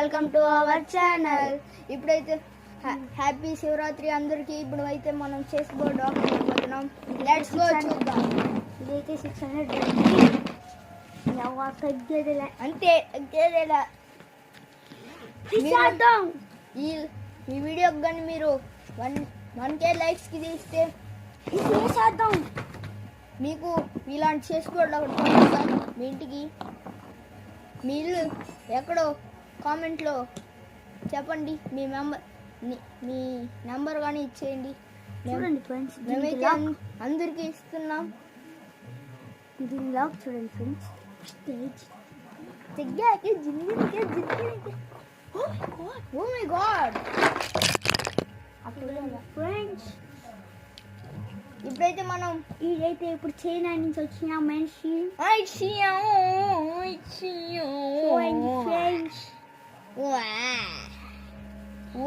Welcome to our channel. ఇప్పుడైతే happy Shivaratri అందరికి. ఇప్పుడు అయితే మనం చెస్ బోర్డ్ ఓపెన్ చేయబోతున్నాం. లెట్స్ గో చూద్దాం. ఇదైతే 600 తగ్గేదిలే, అంతే తగ్గేదేలా. ఈ వీడియోకి కానీ మీరు 1K లైక్స్కి తీస్తే చేద్దాం. మీకు ఇలాంటి చెస్ బోర్డ్ ఒకటి పంపిస్తాం మీ ఇంటికి. మీ ఇల్లు ఎక్కడో కామెంట్లో చెప్పండి. మీ నెంబర్ కానీ ఇచ్చేయండి. చూడండి ఫ్రెండ్స్, మేమైతే అందరికీ ఇస్తున్నాం. ఇది లాక్ చూడండి friends. Oh my god friends, ఇప్పుడైతే మనం ఇదైతే ఇప్పుడు చైనా నుంచి వచ్చిన మనిషి ఫ్రెండ్స్.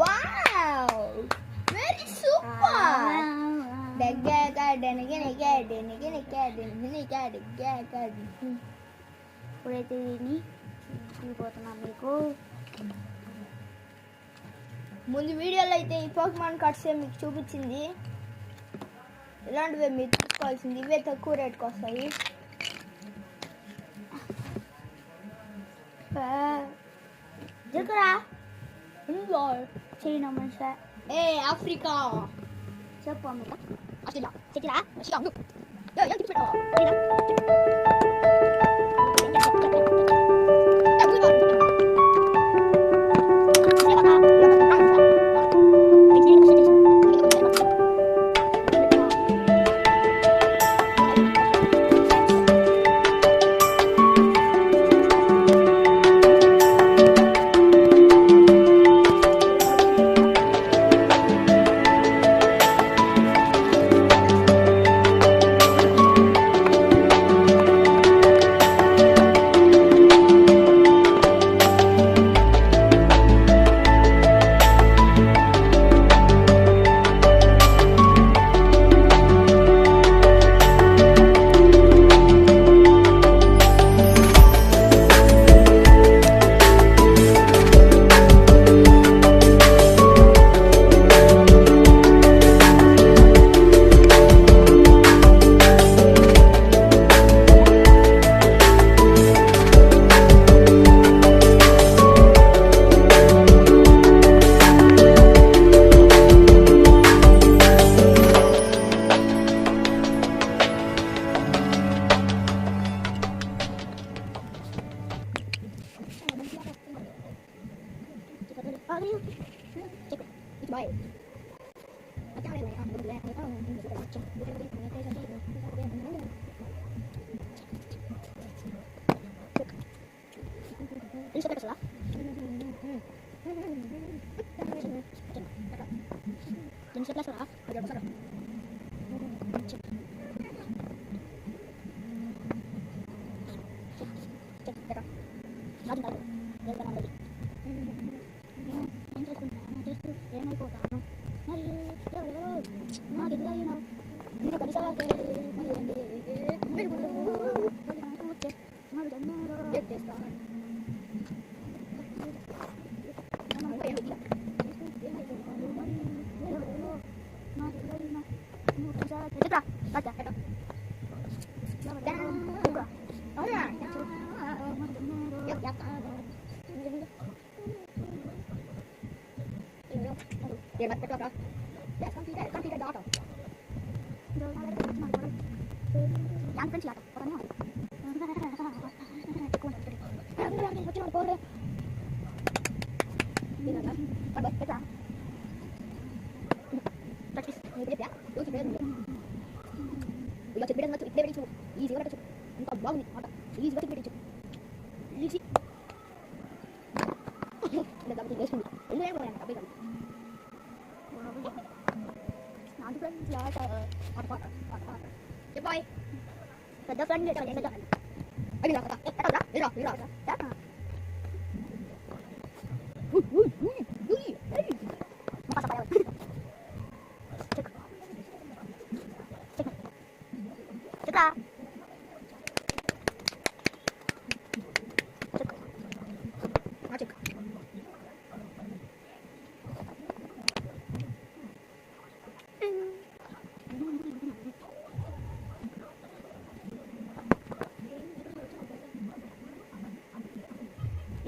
Wow, very super. ఇప్పుడైతే దీన్ని చూపిపోతున్నాం మీకు. ముందు వీడియోలో అయితే ఈ పోకెమాన్ కార్డ్స్ మీకు చూపించింది. ఇలాంటివే మీరు తీసుకోవాల్సింది. ఇవే తక్కువ రేట్కి వస్తాయి. దగ్గరా చైనా మనిషి. ఆఫ్రికా చెప్పు అమ్మ.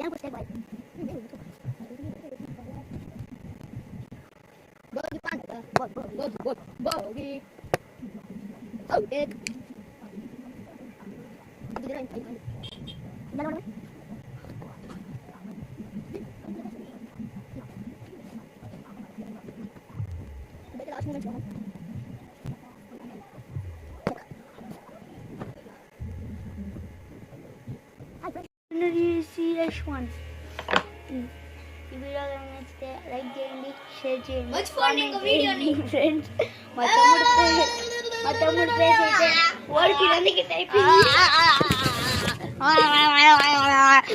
ఏం పుస్తే బాయ్ Bogi panda. Bogi. Oh, egg. one. ఈ వీడియో నచ్చితే లైక్ చేయండి, షేర్ చేయండి, మర్చిపోండి ఇంకో కామెంట్ వీడియోని. చేయండి ఫ్రెండ్స్. మా తమ్ముడు ఫేస్ అయితే ఓడికి టైప్